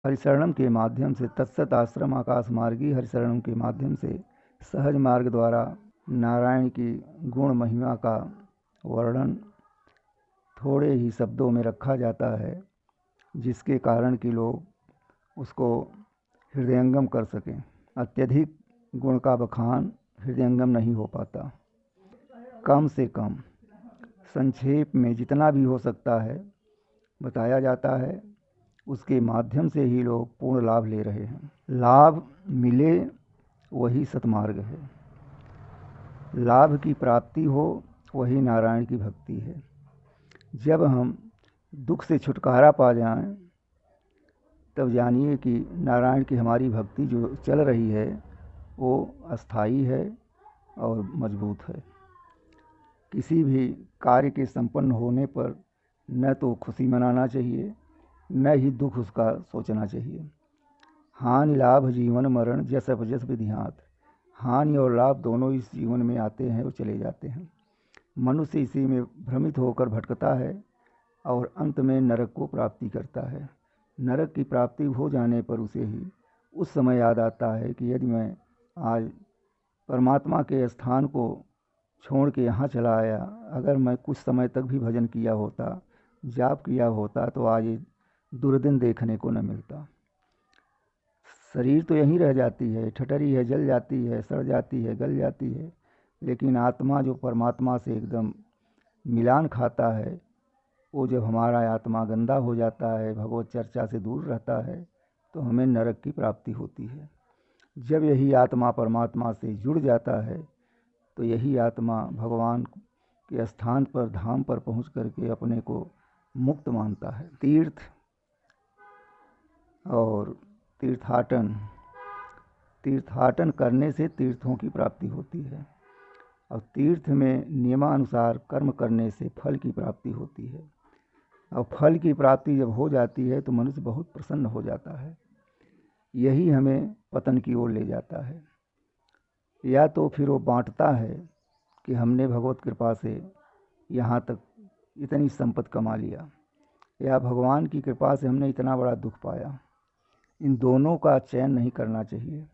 हरिशरणम के माध्यम से तत्सत आश्रम आकाश मार्गी हरिशरणम के माध्यम से सहज मार्ग द्वारा नारायण की गुण महिमा का वर्णन थोड़े ही शब्दों में रखा जाता है, जिसके कारण कि लोग उसको हृदयंगम कर सकें। अत्यधिक गुण का बखान हृदयंगम नहीं हो पाता। कम से कम संक्षेप में जितना भी हो सकता है बताया जाता है, उसके माध्यम से ही लोग पूर्ण लाभ ले रहे हैं। लाभ मिले वही सतमार्ग है, लाभ की प्राप्ति हो वही नारायण की भक्ति है। जब हम दुख से छुटकारा पा जाएं, तब जानिए कि नारायण की हमारी भक्ति जो चल रही है वो अस्थाई है और मजबूत है। किसी भी कार्य के संपन्न होने पर न तो खुशी मनाना चाहिए, न ही दुख उसका सोचना चाहिए। हानि लाभ जीवन मरण जस अपजस विधियात, हानि और लाभ दोनों इस जीवन में आते हैं और चले जाते हैं। मनुष्य इसी में भ्रमित होकर भटकता है और अंत में नरक को प्राप्ति करता है। नरक की प्राप्ति हो जाने पर उसे ही उस समय याद आता है कि यदि मैं आज परमात्मा के स्थान को छोड़ के यहाँ चला आया, अगर मैं कुछ समय तक भी भजन किया होता, जाप किया होता, तो आज ये दुर्दिन देखने को न मिलता। शरीर तो यहीं रह जाती है, ठटरी है, जल जाती है, सड़ जाती है, गल जाती है, लेकिन आत्मा जो परमात्मा से एकदम मिलान खाता है, वो जब हमारा आत्मा गंदा हो जाता है, भगवत चर्चा से दूर रहता है, तो हमें नरक की प्राप्ति होती है। जब यही आत्मा परमात्मा से जुड़ जाता है, तो यही आत्मा भगवान के स्थान पर, धाम पर पहुंच करके अपने को मुक्त मानता है। तीर्थ और तीर्थाटन करने से तीर्थों की प्राप्ति होती है, और तीर्थ में नियमानुसार कर्म करने से फल की प्राप्ति होती है। और फल की प्राप्ति जब हो जाती है तो मनुष्य बहुत प्रसन्न हो जाता है। यही हमें पतन की ओर ले जाता है। या तो फिर वो बांटता है कि हमने भगवत कृपा से यहाँ तक इतनी संपत्ति कमा लिया, या भगवान की कृपा से हमने इतना बड़ा दुख पाया। इन दोनों का चयन नहीं करना चाहिए।